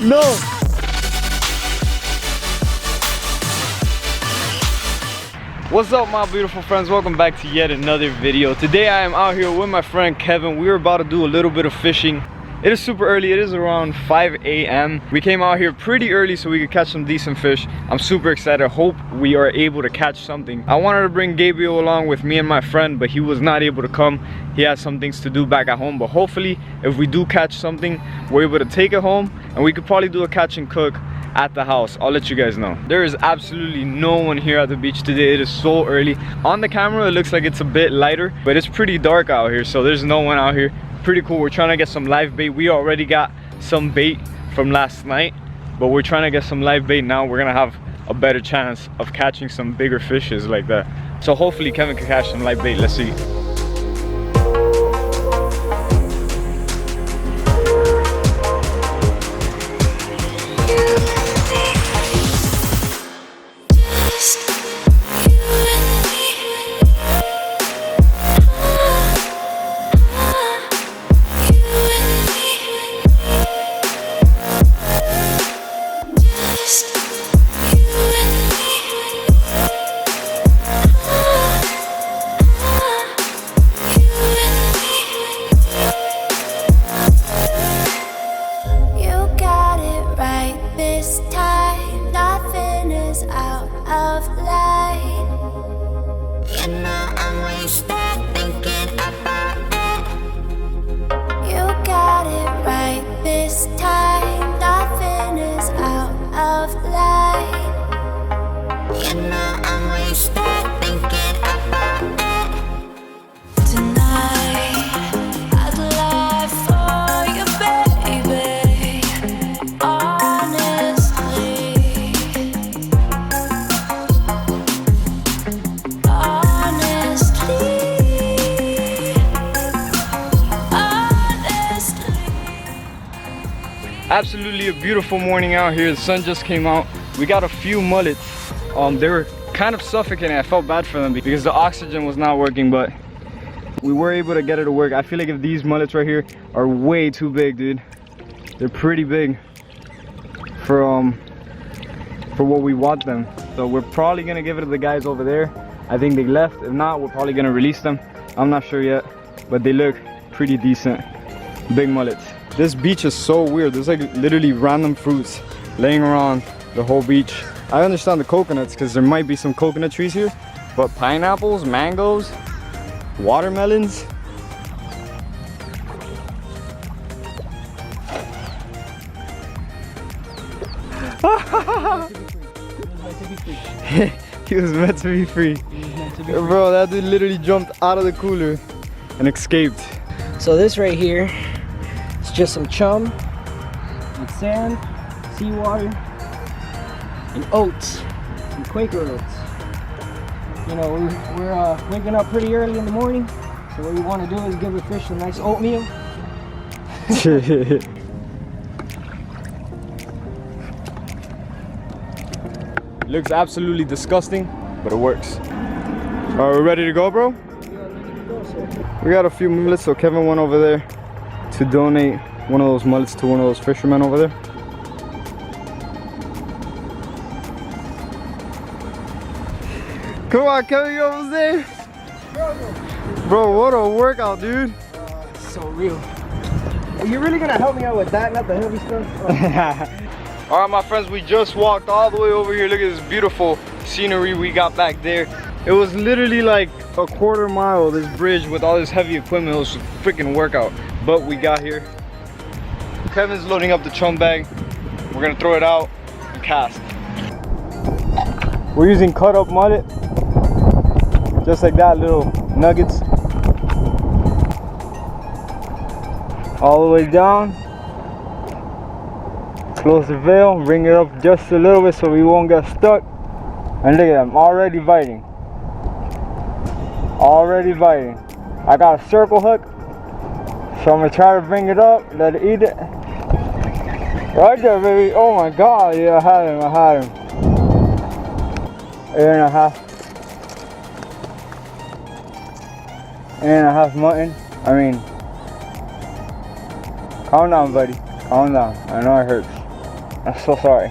No. What's up, my beautiful friends? Welcome back to yet another video. Today I am out here with my friend Kevin. We are about to do a little bit of fishing. It is super early. It is around 5 a.m. We came out here pretty early so we could catch some decent fish. I'm super excited. Hope we are able to catch something. I wanted to bring Gaby along with me and my friend, but he was not able to come. He has some things to do back at home, but hopefully if we do catch something, we're able to take it home and we could probably do a catch and cook at the house. I'll let you guys know. There is absolutely no one here at the beach today. It is so early. On the camera it looks like it's a bit lighter, but it's pretty dark out here, so there's no one out here. Pretty cool. We're trying to get some live bait. We already got some bait from last night, but we're trying to get some live bait now. We're gonna have a better chance of catching some bigger fishes like that. So hopefully Kevin can catch some live bait. Let's see. Absolutely a beautiful morning out here. The sun just came out. We got a few mullets. They were kind of suffocating. I felt bad for them because the oxygen was not working, but we were able to get it to work. I feel like if these mullets right here are way too big, dude. They're pretty big for what we want them. So we're probably gonna give it to the guys over there. I think they left. If not, we're probably gonna release them. I'm not sure yet, but they look pretty decent. Big mullets. This beach is so weird. There's like literally random fruits laying around the whole beach. I understand the coconuts because there might be some coconut trees here, but pineapples, mangoes, watermelons. He was meant to be free. Bro, that dude literally jumped out of the cooler and escaped. So this right here, just some chum with sand, seawater, and oats, some Quaker oats. You know, we're waking up pretty early in the morning, so what we want to do is give the fish a nice oatmeal. Looks absolutely disgusting, but it works. Are we ready to go, bro? We got a few mullets, so Kevin went over there to donate one of those mullets to one of those fishermen over there. Come on, Kevin, you almost there? Bro, what a workout, dude. So real. Are you really gonna help me out with that, not the heavy stuff? Oh. All right, my friends, we just walked all the way over here. Look at this beautiful scenery we got back there. It was literally like a quarter mile, this bridge with all this heavy equipment. It was a freaking workout, but we got here. Kevin's loading up the chum bag. We're gonna throw it out and cast. We're using cut up mullet, just like that, little nuggets. All the way down. Close the veil, bring it up just a little bit so we won't get stuck. And look at them, already biting. Already biting. I got a circle hook, so I'm gonna try to bring it up, let it eat it. Right there, baby. Oh my God, yeah, I had him. 8.5. 8.5 mutton. I mean, calm down, buddy. Calm down. I know it hurts. I'm so sorry.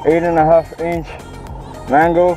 8.5 inch mango.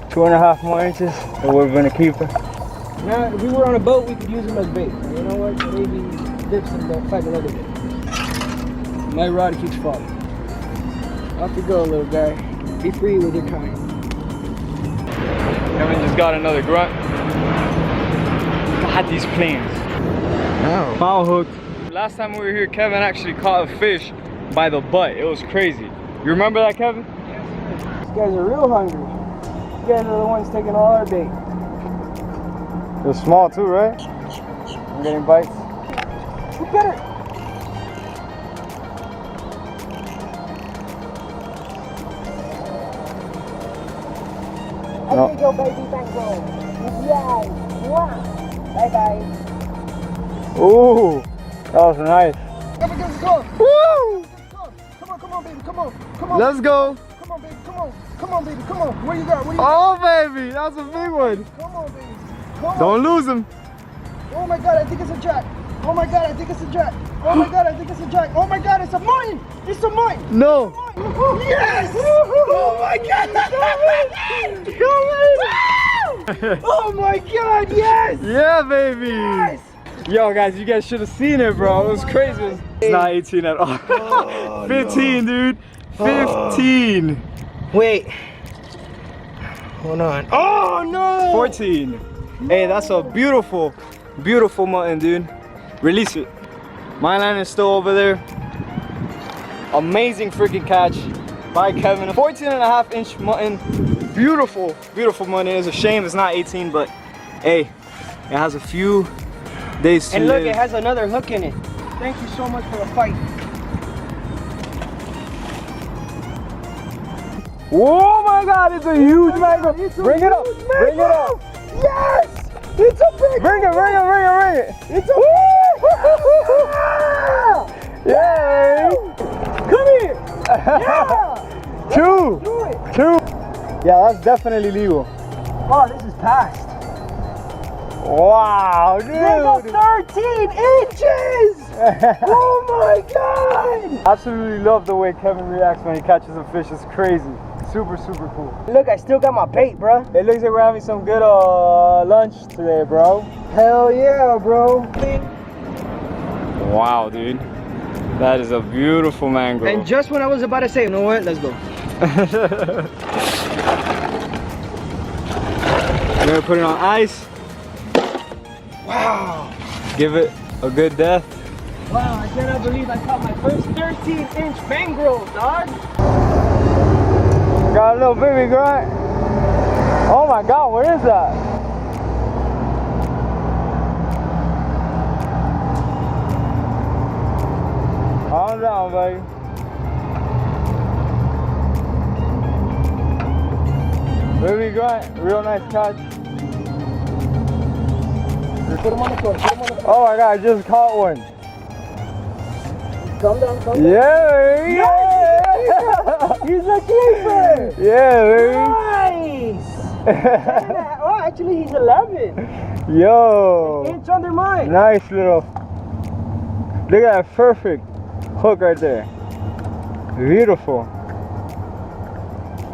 2.5 more inches, and we're gonna keep it. Now, if we were on a boat, we could use them as bait. You know what? Maybe dips and they'll fight another day. My rod keeps falling. Off you go, little guy. Be free with your kind. Kevin just got another grunt. God, these planes. No. Foul hooked. Last time we were here, Kevin actually caught a fish by the butt. It was crazy. You remember that, Kevin? Yes, sir. These guys are real hungry. You guys are the ones taking all our bait. They're small too, right? I'm getting bites. Who better? No. Okay, go baby, thank you. Yeah. Bye bye. Ooh, that was nice. Come on, let's go. Woo! Come on, baby, come on. Come on. Let's go. Come on, baby, come on. Come on, baby, come on. What you got? What do you Oh, baby, that's a big one. Come on, baby. Come on. Don't lose him. Oh my God, I think it's a jack. Oh my God, I think it's a jack. Oh my God, I think it's a jack. Oh my God, it's a mine. It's a mine. No. Yes! Oh my God! Oh my God, yes! Yeah, baby. Yes! Yo, guys, you guys should have seen it, bro. It was crazy. It's not 18 at all. Oh, 15, dude. 15. Wait. Hold on. Oh no! 14. Hey, that's a beautiful, beautiful mutton, dude. Release it. My line is still over there. Amazing freaking catch by Kevin. 14.5 inch mutton. Beautiful, beautiful mutton. It's a shame it's not 18, but hey, it has a few days to And look, live. it has another hook in it. Thank you so much for the fight. Oh my God, it's a huge mango. Bring it up, bring it up. Yes! It's a big Bring it, bring it, bring it, bring it. It's a Yeah, Come here! Yeah! Two. Do it! Yeah, that's definitely legal. Oh, this is past. Wow, Nigga, dude. 13 inches! Oh my God! Absolutely love the way Kevin reacts when he catches a fish. It's crazy. Super, super cool. Look, I still got my bait, bro. It looks like we're having some good lunch today, bro. Hell yeah, bro. Wow, dude. That is a beautiful mango. And just when I was about to say, you know what, let's go. We're gonna put it on ice. Wow. Give it a good death. Wow, I cannot believe I caught my first 13-inch mangrove, dog. Got a little baby grunt. Oh my God, what is that? Calm down, baby. Baby grunt, real nice catch. Put him on the floor, put him on the floor. Oh my God, I just caught one. Calm down, calm down. Yeah, yeah. He's a keeper. Yeah, baby. Nice. Oh, actually, he's 11. Yo. Inch under mine. Nice little. Look at that perfect hook right there. Beautiful.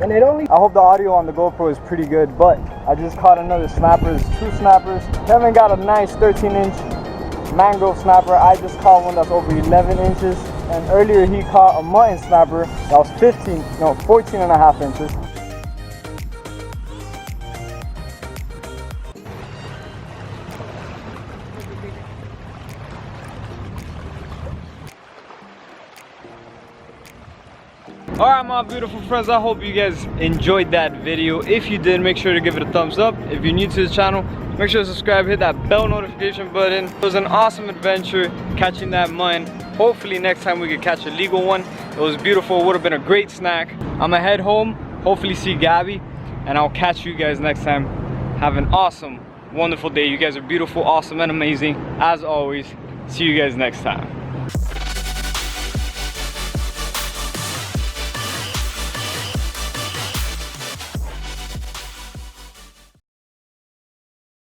And it only. I hope the audio on the GoPro is pretty good, but I just caught another snapper. It's 2 snappers. Kevin got a nice 13-inch mangrove snapper. I just caught one that's over 11 inches. And earlier he caught a mutton snapper that was 14.5 inches. Alright, my beautiful friends, I hope you guys enjoyed that video. If you did, make sure to give it a thumbs up. If you're new to the channel, make sure to subscribe, hit that bell notification button. It was an awesome adventure catching that mutton. Hopefully next time we could catch a legal one. It was beautiful, would have been a great snack. I'm gonna head home, hopefully see Gabby, and I'll catch you guys next time. Have an awesome, wonderful day. You guys are beautiful, awesome, and amazing as always. See you guys next time.